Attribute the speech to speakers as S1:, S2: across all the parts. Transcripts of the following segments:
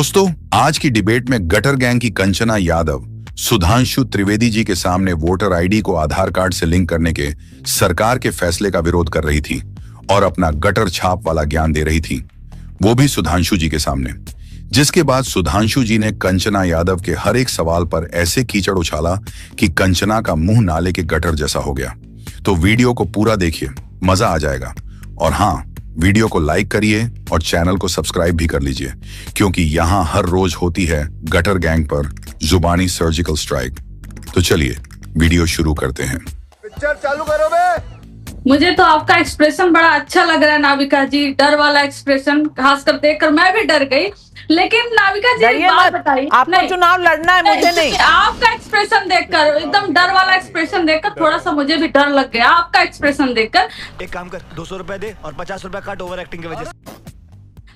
S1: दोस्तों, आज की डिबेट में गटर गैंग की कंचना यादव सुधांशु त्रिवेदी जी के सामने वोटर आईडी को आधार कार्ड से लिंक करने के सरकार के फैसले का विरोध कर रही थी और अपना गटर छाप वाला ज्ञान दे रही थी, वो भी सुधांशु जी के सामने। जिसके बाद सुधांशु जी ने कंचना यादव के हर एक सवाल पर ऐसे कीचड़ उछाला कि कंचना का मुंह नाले के गटर जैसा हो गया। तो वीडियो को पूरा देखिए, मजा आ जाएगा। और हाँ, वीडियो को लाइक करिए और चैनल को सब्सक्राइब भी कर लीजिए, क्योंकि यहाँ हर रोज होती है गटर गैंग पर जुबानी सर्जिकल स्ट्राइक। तो चलिए वीडियो शुरू करते हैं।
S2: पिक्चर चालू करो बे।
S3: मुझे तो आपका एक्सप्रेशन बड़ा अच्छा लग रहा है नाविका जी, डर वाला एक्सप्रेशन खासकर देखकर मैं भी डर गई। लेकिन नाविका जी एक बात बताइए,
S4: आपको चुनाव लड़ना है, मुझे नहीं।
S3: आपका एक्सप्रेशन देखकर, एकदम डर वाला एक्सप्रेशन देखकर थोड़ा सा मुझे भी डर लग गया आपका एक्सप्रेशन देखकर।
S2: एक काम कर, 200 रुपए दे और 50 रुपए काट ओवर एक्टिंग की वजह से।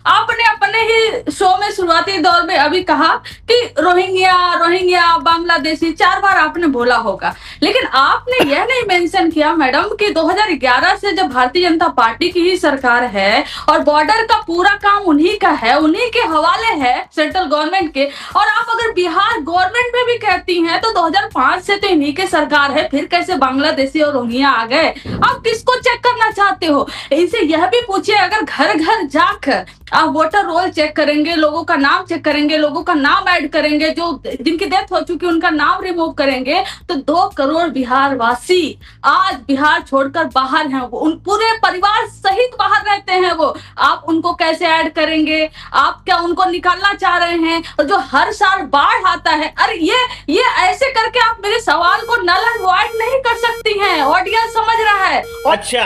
S3: आपने अपने ही शो में शुरुआती दौर में अभी कहा कि रोहिंग्या बांग्लादेशी 4 बार आपने बोला होगा, लेकिन आपने यह नहीं मेंशन किया मैडम कि 2011 से जब भारतीय जनता पार्टी की ही सरकार है और बॉर्डर का पूरा काम उन्हीं का है, उन्हीं के हवाले है सेंट्रल गवर्नमेंट के। और आप अगर बिहार गवर्नमेंट में भी कहती हैं तो 2005 से तो इन्हीं के सरकार है, फिर कैसे बांग्लादेशी और रोहिंग्या आ गए? आप किसको चेक करना चाहते हो? इनसे यह भी पूछिए, अगर घर घर जाकर आप वोटर रोल चेक करेंगे, लोगों का नाम चेक करेंगे, लोगों का नाम ऐड करेंगे, जो जिनकी डेथ हो चुकी उनका नाम रिमूव करेंगे, तो 2 करोड़ बिहार वासी आज बिहार छोड़कर बाहर हैं। उन पूरे परिवार सहित बाहर रहते हैं वो। आप उनको कैसे ऐड करेंगे? आप क्या उनको निकालना चाह रहे हैं? और जो हर साल बाढ़ आता है, अरे ये ऐसे करके आप मेरे सवाल को नल एंड वॉइड नहीं कर सकती हैं। ऑडियंस समझ रहा है।
S5: अच्छा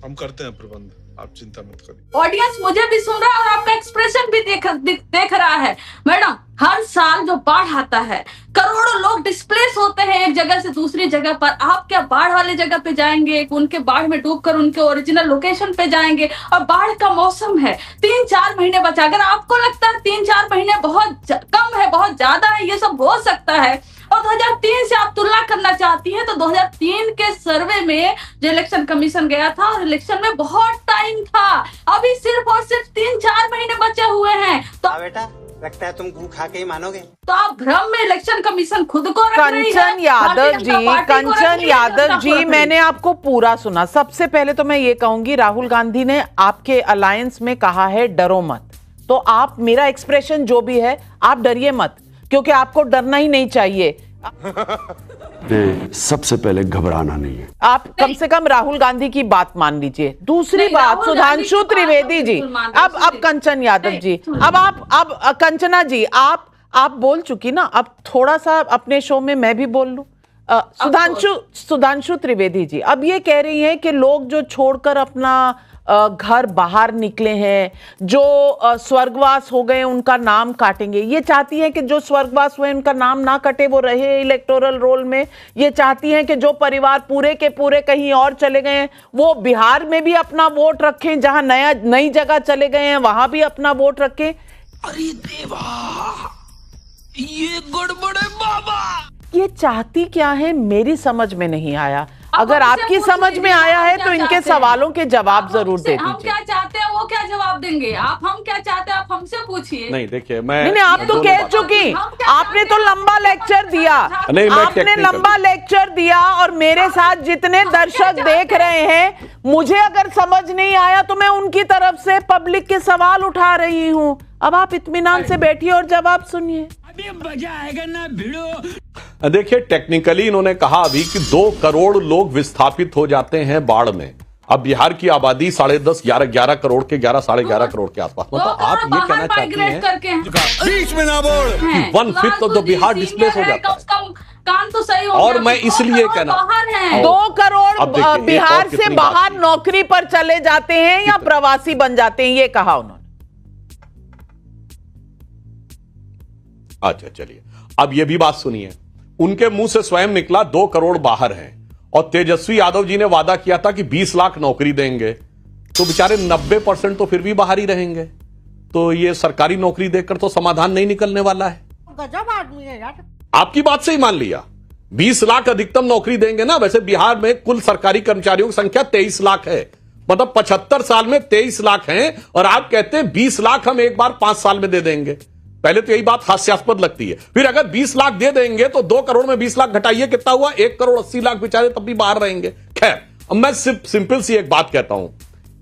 S5: हम करते हैं प्रबंध, आप चिंता मत करिए।
S3: ऑडियंस मुझे भी सुन रहा है और आपका एक्सप्रेशन भी देख रहा है। मैडम, हर साल जो बाढ़ आता है, करोड़ों लोग डिस्प्लेस होते हैं एक जगह से दूसरी जगह पर। आप क्या बाढ़ वाले जगह पे जाएंगे, उनके बाढ़ में डूबकर उनके ओरिजिनल लोकेशन पे जाएंगे? और बाढ़ का मौसम है, 3-4 महीने बचा। अगर आपको लगता है 3-4 महीने बहुत कम है, बहुत ज्यादा है, ये सब हो सकता है, और 2003 से आप तुलना करना चाहती हैं, तो 2003 के सर्वे में जो इलेक्शन कमीशन गया था, और इलेक्शन में बहुत टाइम था। अभी सिर्फ और सिर्फ 3-4 महीने बचे हुए हैं। तो
S6: बेटा, लगता है तुम गू खा के ही मानोगे।
S3: तो आप भ्रम में इलेक्शन कमीशन खुद को रख रही है।
S4: कंचन यादव जी, मैंने आपको पूरा सुना। सबसे पहले तो मैं ये कहूंगी, राहुल गांधी ने आपके अलायंस में कहा है डरो मत। तो आप, मेरा एक्सप्रेशन जो भी है, आप डरिए मत, क्योंकि आपको डरना ही नहीं चाहिए।
S7: सबसे पहले घबराना नहीं है।
S4: आप कम से कम राहुल गांधी की बात मान लीजिए। दूसरी बात, सुधांशु त्रिवेदी जी, अब कंचन यादव जी, अब कंचना जी, आप बोल चुकी ना, अब थोड़ा सा अपने शो में मैं भी बोल लूं। सुधांशु त्रिवेदी जी अब ये कह रही हैं कि लोग जो छोड़कर अपना घर बाहर निकले हैं, जो स्वर्गवास हो गए, उनका नाम काटेंगे। ये चाहती हैं कि जो स्वर्गवास हुए उनका नाम ना कटे, वो रहे इलेक्टोरल रोल में। ये चाहती हैं कि जो परिवार पूरे के पूरे कहीं और चले गए हैं, वो बिहार में भी अपना वोट रखें, जहां नई जगह चले गए हैं वहां भी अपना वोट रखें।
S8: अरे देवा, ये गड़बड़ है बाबा।
S4: ये चाहती क्या है मेरी समझ में नहीं आया। अगर आपकी समझ में आया है तो इनके सवालों के जवाब जरूर दे दीजिए।
S3: हम क्या चाहते हैं वो क्या जवाब देंगे? आप हम क्या चाहते हैं आप हमसे पूछिए।
S5: नहीं, देखिए मैं
S4: नहीं, आप तो कह चुकी, आपने तो लंबा लेक्चर दिया, आपने लंबा लेक्चर दिया, और मेरे साथ जितने दर्शक देख रहे हैं, मुझे अगर समझ नहीं आया तो मैं उनकी तरफ से पब्लिक के सवाल उठा रही हूँ। अब आप इत्मीनान से बैठिए और जवाब सुनिए।
S8: अभी मजा आएगा ना भिड़ो।
S5: देखिए, टेक्निकली इन्होंने कहा अभी कि 2 करोड़ लोग विस्थापित हो जाते हैं बाढ़ में। अब बिहार की आबादी 10.5 11 करोड़ के 11-11.5 करोड़ के आसपास। मतलब आप ये कहना चाहती हैं
S2: बीच में ना बोल
S5: कि 1/5 ऑफ द बिहार डिस्प्लेस हो जाता है।
S3: काम तो सही हो।
S5: और मैं इसलिए कहना,
S4: 2 करोड़ बिहार से बाहर नौकरी पर चले जाते हैं या प्रवासी बन जाते हैं, ये कहा उन्होंने।
S5: अच्छा चलिए, अब ये भी बात सुनिए। उनके मुंह से स्वयं निकला 2 करोड़ बाहर हैं, और तेजस्वी यादव जी ने वादा किया था कि 20 लाख नौकरी देंगे, तो बेचारे 90% तो फिर भी बाहर ही रहेंगे। तो ये सरकारी नौकरी देकर तो समाधान नहीं निकलने वाला है।
S6: गजब आदमी है यार।
S5: आपकी बात से ही मान लिया, 20 लाख अधिकतम नौकरी देंगे ना। वैसे बिहार में कुल सरकारी कर्मचारियों की संख्या 23 लाख है, मतलब 75 साल में 23 लाख हैं और आप कहते हैं 20 लाख हम एक बार 5 साल में दे देंगे। पहले तो यही बात हास्यास्पद लगती है, फिर अगर 20 लाख दे देंगे तो 2 करोड़ में 20 लाख घटाइए, कितना हुआ? 1 करोड़ 80 लाख बेचारे तब भी बाहर रहेंगे। खैर, अब मैं सिर्फ सिंपल सी एक बात कहता हूं,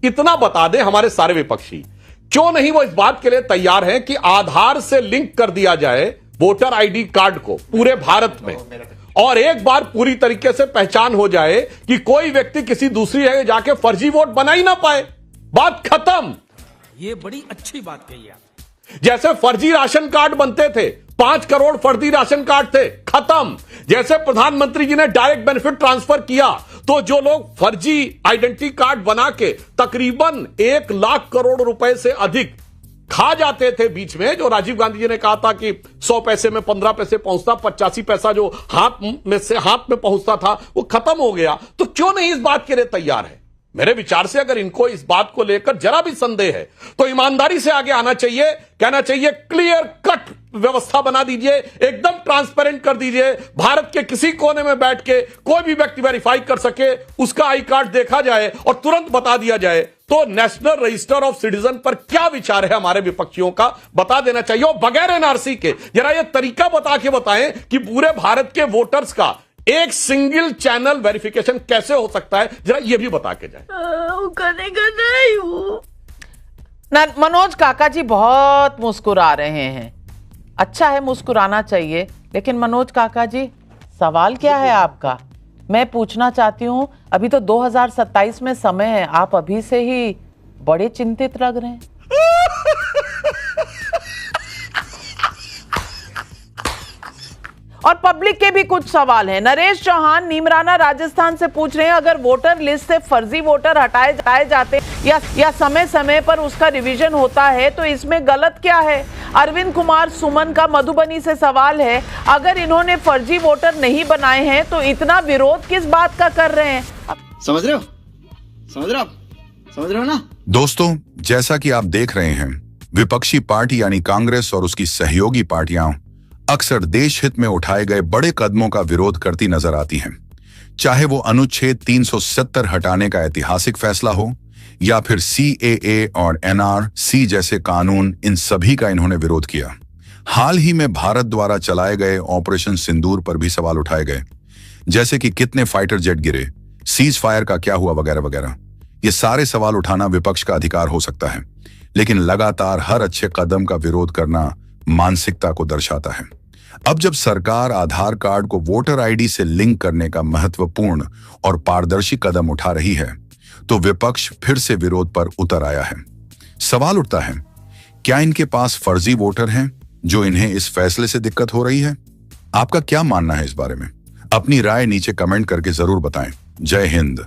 S5: इतना बता दें हमारे सारे विपक्षी, क्यों नहीं वो इस बात के लिए तैयार हैं कि आधार से लिंक कर दिया जाए वोटर आईडी कार्ड को पूरे भारत में, और एक बार पूरी तरीके से पहचान हो जाए कि कोई व्यक्ति किसी दूसरी जगह जाके फर्जी वोट बना ही ना पाए। बात खत्म।
S8: ये बड़ी अच्छी बात कही आप।
S5: जैसे फर्जी राशन कार्ड बनते थे, 5 करोड़ फर्जी राशन कार्ड थे, खत्म। जैसे प्रधानमंत्री जी ने डायरेक्ट बेनिफिट ट्रांसफर किया तो जो लोग फर्जी आइडेंटिटी कार्ड बना के तकरीबन 1 लाख करोड़ रुपए से अधिक खा जाते थे बीच में, जो राजीव गांधी जी ने कहा था कि 100 पैसे में 15 पैसे पहुंचता, 85 पैसा जो हाथ में पहुंचता था वो खत्म हो गया। तो क्यों नहीं इस बात के लिए तैयार है? मेरे विचार से अगर इनको इस बात को लेकर जरा भी संदेह है तो ईमानदारी से आगे आना चाहिए, कहना चाहिए क्लियर कट व्यवस्था बना दीजिए, एकदम ट्रांसपेरेंट कर दीजिए, भारत के किसी कोने में बैठ के कोई भी व्यक्ति वेरीफाई कर सके, उसका आई कार्ड देखा जाए और तुरंत बता दिया जाए। तो नेशनल रजिस्टर ऑफ सिटीजन पर क्या विचार है हमारे विपक्षियों का, बता देना चाहिए, और बगैर एनआरसी के जरा यह तरीका बता के बताएं कि पूरे भारत के वोटर्स का एक सिंगल चैनल वेरिफिकेशन कैसे हो सकता है, जरा यह भी बता के जाए।
S4: मनोज काका जी बहुत मुस्कुरा रहे हैं, अच्छा है, मुस्कुराना चाहिए, लेकिन मनोज काका जी सवाल क्या है आपका? मैं पूछना चाहती हूं, अभी तो 2027 में समय है, आप अभी से ही बड़े चिंतित लग रहे हैं। और पब्लिक के भी कुछ सवाल हैं। नरेश चौहान नीमराना राजस्थान से पूछ रहे हैं, अगर वोटर लिस्ट से फर्जी वोटर हटाए जाते या समय समय पर उसका रिवीजन होता है तो इसमें गलत क्या है? अरविंद कुमार सुमन का मधुबनी से सवाल है, अगर इन्होंने फर्जी वोटर नहीं बनाए हैं तो इतना विरोध किस बात का कर रहे हैं?
S9: समझ रहे हो ना
S1: दोस्तों, जैसा कि आप देख रहे हैं, विपक्षी पार्टी यानी कांग्रेस और उसकी सहयोगी पार्टियां अक्सर देश हित में उठाए गए बड़े कदमों का विरोध करती नजर आती हैं। चाहे वो अनुच्छेद 370 हटाने का ऐतिहासिक फैसला हो या फिर CAA और NRC जैसे कानून, इन सभी का इन्होंने विरोध किया। हाल ही में भारत द्वारा चलाए गए ऑपरेशन सिंदूर पर भी सवाल उठाए गए, जैसे कि कितने फाइटर जेट गिरे, सीज फायर का क्या हुआ, वगैरह वगैरह। ये सारे सवाल उठाना विपक्ष का अधिकार हो सकता है, लेकिन लगातार हर अच्छे कदम का विरोध करना मानसिकता को दर्शाता है। अब जब सरकार आधार कार्ड को वोटर आईडी से लिंक करने का महत्वपूर्ण और पारदर्शी कदम उठा रही है, तो विपक्ष फिर से विरोध पर उतर आया है। सवाल उठता है, क्या इनके पास फर्जी वोटर हैं जो इन्हें इस फैसले से दिक्कत हो रही है? आपका क्या मानना है इस बारे में? अपनी राय नीचे कमेंट करके जरूर बताएं। जय हिंद।